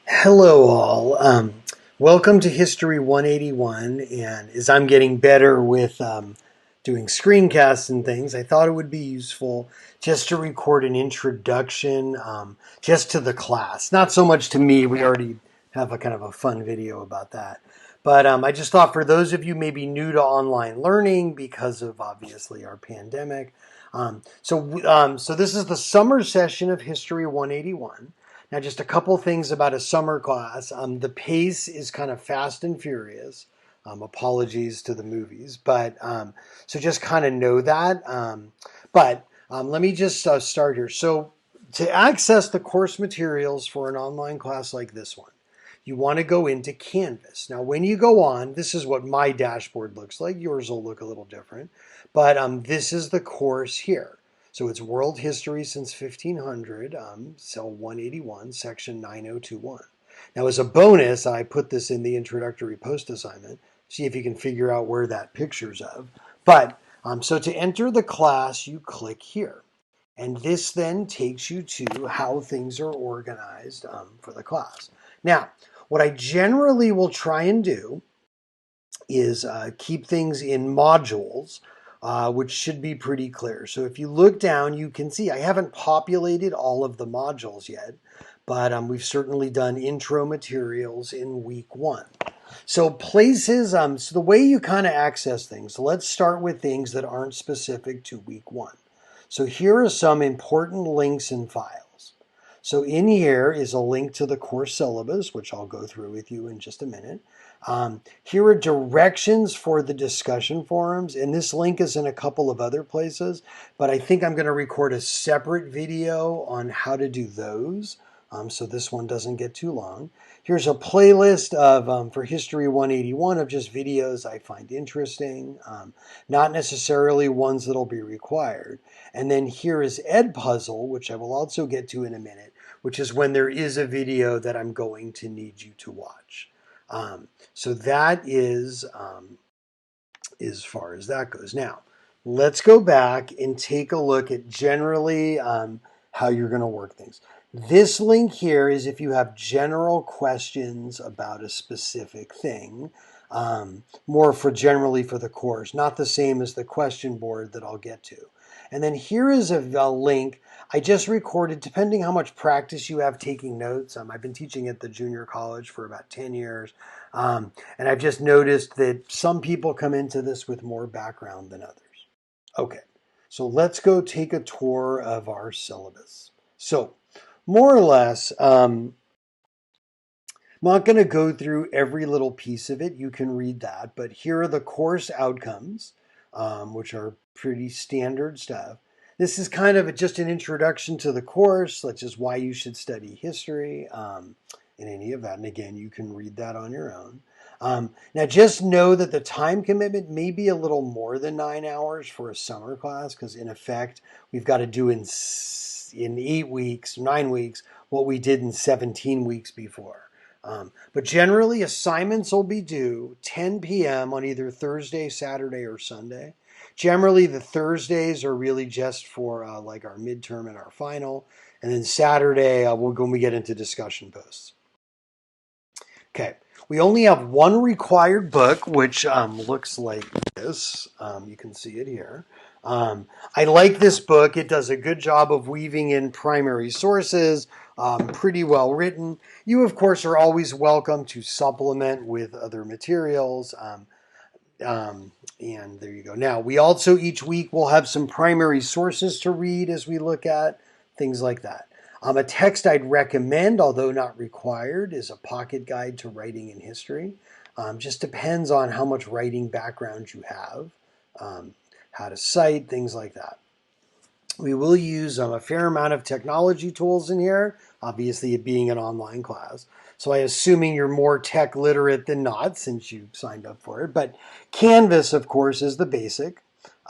Hello, all. Welcome to History 181. And as I'm getting better with doing screencasts and things, I thought it would be useful just to record an introduction just to the class. Not so much to me, we already have a kind of a fun video about that. But I just thought for those of you maybe new to online learning because of obviously our pandemic. So this is the summer session of History 181. Now, just a couple things about a summer class. The pace is kind of fast and furious. Apologies to the movies, but so just kind of know that. But let me just start here. So, to access the course materials for an online class like this one, you want to go into Canvas. Now, when you go on, this is what my dashboard looks like. Yours will look a little different, but this is the course here. So it's World History since 1500, cell 181, section 9021. Now, as a bonus, I put this in the introductory post assignment. See if you can figure out where that picture's of. But so to enter the class, you click here. And this then takes you to how things are organized for the class. Now, what I generally will try and do is keep things in modules, which should be pretty clear. So if you look down, you can see I haven't populated all of the modules yet, but we've certainly done intro materials in week one. So places, so the way you kind of access things, so let's start with things that aren't specific to week one. So here are some important links and files. So in here is a link to the course syllabus, which I'll go through with you in just a minute. Here are directions for the discussion forums, and this link is in a couple of other places, but I think I'm going to record a separate video on how to do those, so this one doesn't get too long. Here's a playlist of for History 181 of just videos I find interesting, not necessarily ones that'll be required. And then here is Edpuzzle, which I will also get to in a minute, which is when there is a video that I'm going to need you to watch. So that is as far as that goes. Now, let's go back and take a look at generally how you're going to work things. This link here is if you have general questions about a specific thing, more for generally for the course, not the same as the question board that I'll get to. And then here is a link I just recorded, depending how much practice you have taking notes. I've been teaching at the junior college for about 10 years. And I've just noticed that some people come into this with more background than others. Okay, so let's go take a tour of our syllabus. So, more or less, I'm not going to go through every little piece of it. You can read that. But here are the course outcomes, which are pretty standard stuff. This is kind of just an introduction to the course, such as why you should study history in any of that. And again, you can read that on your own. Now, just know that the time commitment may be a little more than 9 hours for a summer class, because in effect, we've got to do in 8 weeks, 9 weeks, what we did in 17 weeks before. But generally, assignments will be due 10 p.m. on either Thursday, Saturday, or Sunday. Generally, the Thursdays are really just for like our midterm and our final. And then Saturday, when we get into discussion posts. Okay, we only have one required book, which looks like this. You can see it here. I like this book. It does a good job of weaving in primary sources, pretty well written. You, of course, are always welcome to supplement with other materials. And there you go. Now, we also each week will have some primary sources to read as we look at things like that. A text I'd recommend, although not required, is a pocket guide to writing in history. Just depends on how much writing background you have, how to cite, things like that. We will use a fair amount of technology tools in here, obviously it being an online class. So I assuming you're more tech literate than not since you signed up for it. But Canvas, of course, is the basic.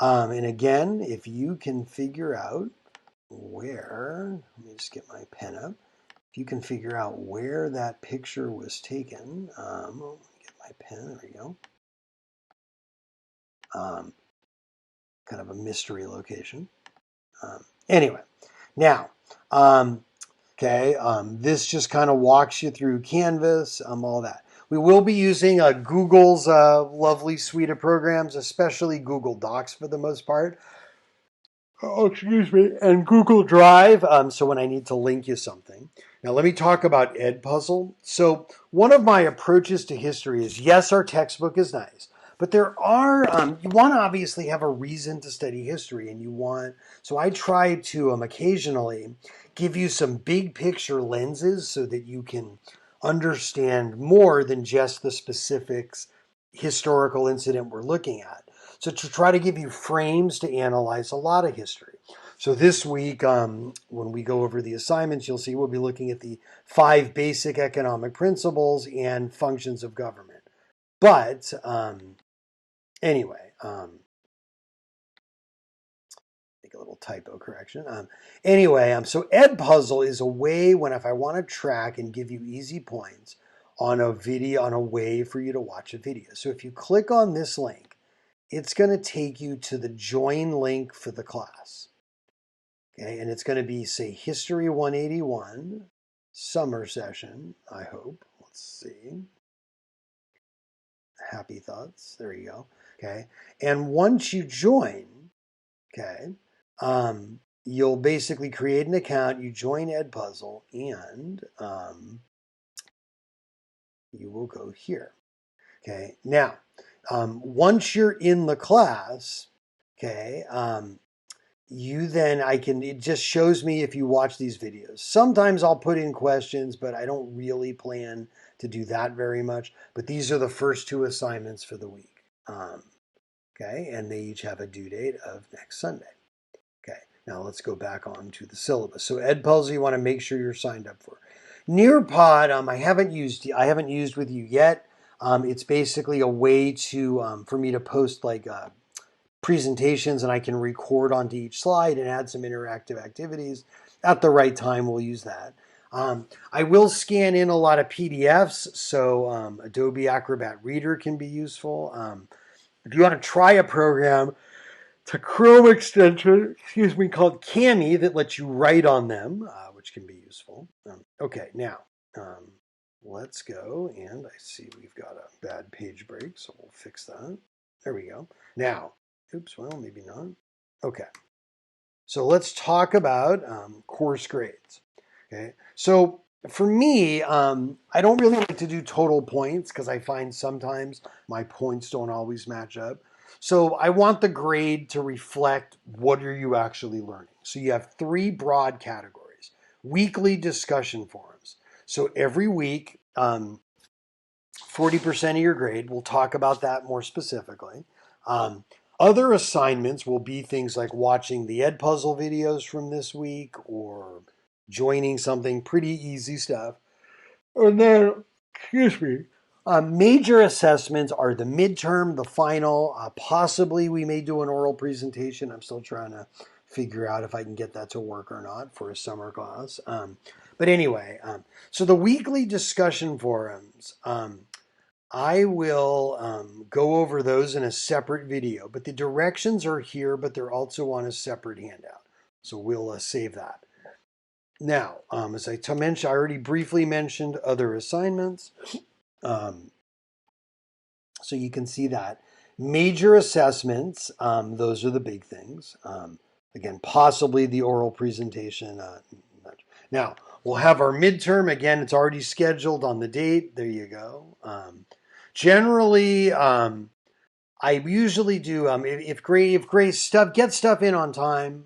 And again, if you can figure out where, let me just get my pen up. If you can figure out where that picture was taken, let me get my pen, there we go. Kind of a mystery location. Anyway, now, Okay, this just kind of walks you through Canvas, all that. We will be using Google's lovely suite of programs, especially Google Docs for the most part. Oh, excuse me. And Google Drive, so when I need to link you something. Now, let me talk about Edpuzzle. So, one of my approaches to history is yes, our textbook is nice, but there are, you want to obviously have a reason to study history, and you want, so I try to occasionally give you some big picture lenses so that you can understand more than just the specifics historical incident we're looking at. So to try to give you frames to analyze a lot of history. So this week, when we go over the assignments, you'll see we'll be looking at the 5 basic economic principles and functions of government. But anyway, make a little typo correction. So Edpuzzle is a way when if I want to track and give you easy points on a video, on a way for you to watch a video. So if you click on this link, it's going to take you to the join link for the class. Okay, and it's going to be, say, History 181 summer session, I hope. Let's see. Happy thoughts. There you go. Okay, and once you join, okay, you'll basically create an account, you join Edpuzzle, and you will go here. Okay, now, once you're in the class, okay, it just shows me if you watch these videos. Sometimes I'll put in questions, but I don't really plan to do that very much. But these are the first 2 assignments for the week. Okay, and they each have a due date of next Sunday. Okay, now let's go back on to the syllabus. So Edpuzzle, you want to make sure you're signed up for. Nearpod, I haven't used with you yet. It's basically a way to for me to post like presentations, and I can record onto each slide and add some interactive activities. At the right time, we'll use that. I will scan in a lot of PDFs, so Adobe Acrobat Reader can be useful. If you want to try a program, it's a Chrome extension, called Cami that lets you write on them, which can be useful. Okay, now let's go, and I see we've got a bad page break, so we'll fix that. There we go. Now, oops, well, maybe not. Okay, so let's talk about course grades. Okay, so for me, I don't really like to do total points because I find sometimes my points don't always match up. So I want the grade to reflect what are you actually learning. So you have 3 broad categories. Weekly discussion forums. So every week, 40% of your grade. We'll talk about that more specifically. Other assignments will be things like watching the Edpuzzle videos from this week or joining something, pretty easy stuff. And then, major assessments are the midterm, the final. Possibly we may do an oral presentation. I'm still trying to figure out if I can get that to work or not for a summer class. But anyway, so the weekly discussion forums, I will go over those in a separate video, but the directions are here, but they're also on a separate handout. So we'll save that. Now, as I mentioned, I already briefly mentioned other assignments. So you can see that. Major assessments, those are the big things. Again, possibly the oral presentation. Now, we'll have our midterm. Again, it's already scheduled on the date. There you go. Generally, I usually do if great stuff, get stuff in on time.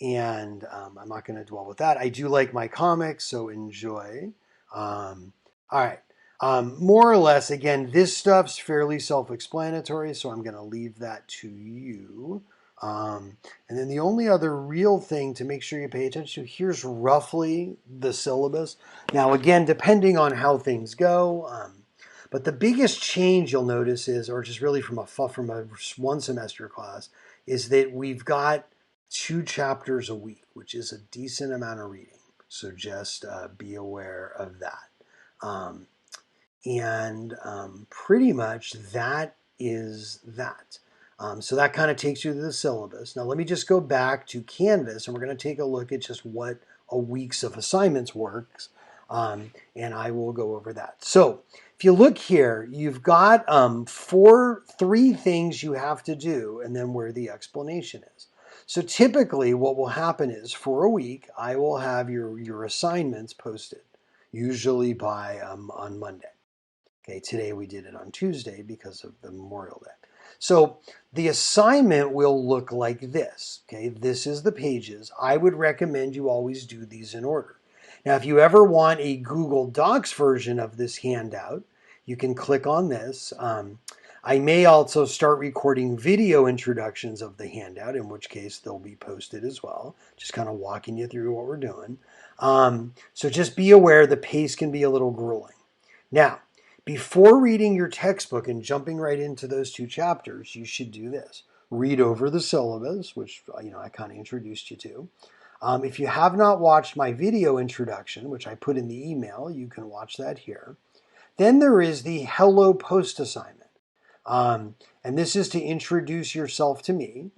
And I'm not going to dwell with that. I do like my comics, so enjoy. All right. More or less, again, this stuff's fairly self-explanatory, so I'm going to leave that to you. And then the only other real thing to make sure you pay attention to, here's roughly the syllabus. Now, again, depending on how things go, but the biggest change you'll notice is, or just really from a 1 semester class, is that we've got 2 chapters a week, which is a decent amount of reading. So just be aware of that. Pretty much that is that. So that kind of takes you to the syllabus. Now let me just go back to Canvas, and we're going to take a look at just what a week's of assignments works, and I will go over that. So if you look here, you've got three things you have to do, and then where the explanation is. So typically what will happen is for a week, I will have your assignments posted, usually by on Monday. Okay, today we did it on Tuesday because of the Memorial Day. So the assignment will look like this. Okay, this is the pages. I would recommend you always do these in order. Now, if you ever want a Google Docs version of this handout, you can click on this. I may also start recording video introductions of the handout, in which case they'll be posted as well, just kind of walking you through what we're doing. So just be aware the pace can be a little grueling. Now, before reading your textbook and jumping right into those two chapters, you should do this. Read over the syllabus, which I kind of introduced you to. If you have not watched my video introduction, which I put in the email, you can watch that here. Then there is the Hello Post assignment. And this is to introduce yourself to me.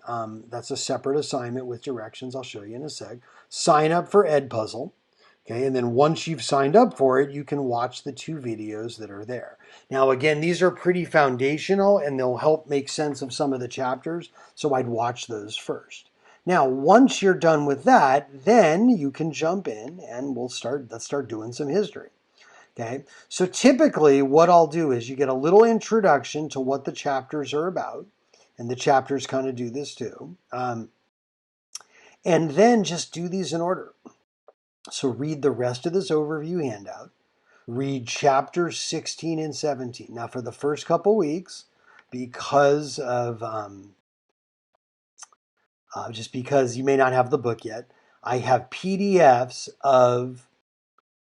That's a separate assignment with directions I'll show you in a sec. Sign up for Edpuzzle. Okay, and then once you've signed up for it, you can watch the two videos that are there. Now, again, these are pretty foundational and they'll help make sense of some of the chapters, so I'd watch those first. Now, once you're done with that, then you can jump in and let's start doing some history. Okay, so typically what I'll do is you get a little introduction to what the chapters are about, and the chapters kind of do this too. And then just do these in order. So read the rest of this overview handout. Read chapters 16 and 17. Now for the first couple weeks, because of just because you may not have the book yet, I have PDFs of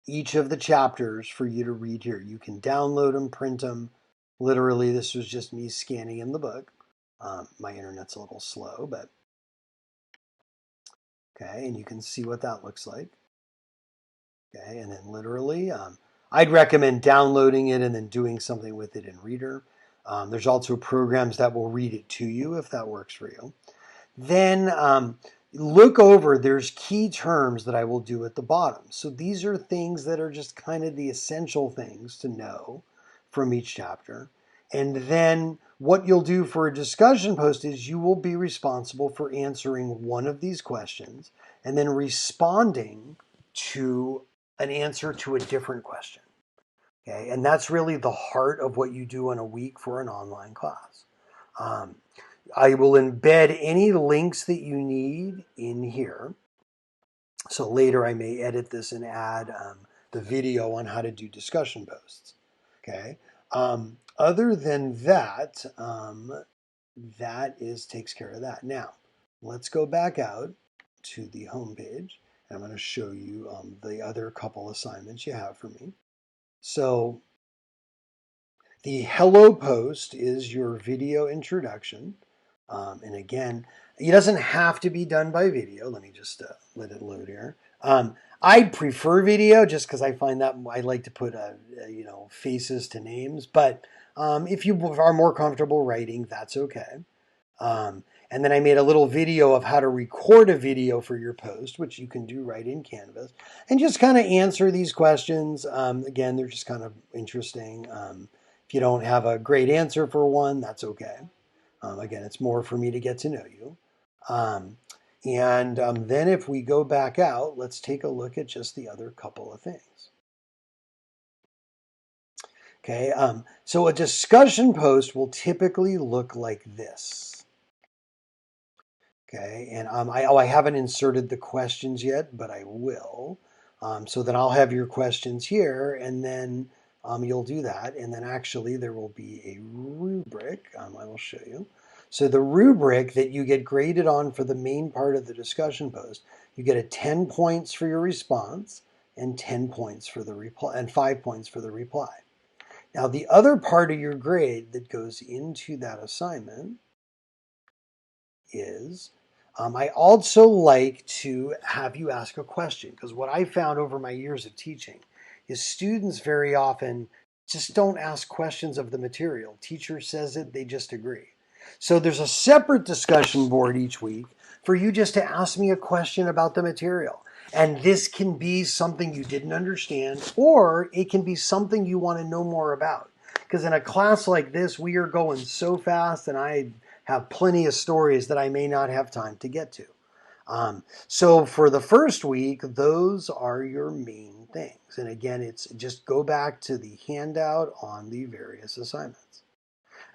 each of the chapters for you to read here. You can download them, print them. Literally, this was just me scanning in the book. My internet's a little slow, but okay, and you can see what that looks like. Okay, and then literally, I'd recommend downloading it and then doing something with it in Reader. There's also programs that will read it to you if that works for you. Then look over, there's key terms that I will do at the bottom. So these are things that are just kind of the essential things to know from each chapter. And then what you'll do for a discussion post is you will be responsible for answering one of these questions and then responding to an answer to a different question. Okay, and that's really the heart of what you do in a week for an online class. I will embed any links that you need in here. So later I may edit this and add the video on how to do discussion posts. Okay. Other than that, takes care of that. Now, let's go back out to the home page. I'm going to show you the other couple assignments you have for me. So the Hello Post is your video introduction. And again, it doesn't have to be done by video. Let me just let it load here. I prefer video just because I find that I like to put faces to names. But if you are more comfortable writing, that's okay. And then I made a little video of how to record a video for your post, which you can do right in Canvas, and just kind of answer these questions. Again, they're just kind of interesting. If you don't have a great answer for one, that's okay. Again, it's more for me to get to know you. Then if we go back out, let's take a look at just the other couple of things. Okay, so a discussion post will typically look like this. Okay, and I haven't inserted the questions yet, but I will. So then I'll have your questions here, and then you'll do that. And then actually there will be a rubric. I will show you. So the rubric that you get graded on for the main part of the discussion post, you get a 10 points for your response and 10 points for the reply and 5 points for the reply. Now the other part of your grade that goes into that assignment is I also like to have you ask a question, because what I found over my years of teaching is students very often just don't ask questions of the material. Teacher says it, they just agree. So there's a separate discussion board each week for you just to ask me a question about the material. And this can be something you didn't understand, or it can be something you want to know more about. Because in a class like this, we are going so fast, and I have plenty of stories that I may not have time to get to. So for the first week, those are your main things. And again, it's just go back to the handout on the various assignments.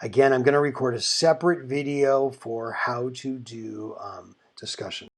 Again, I'm going to record a separate video for how to do discussion.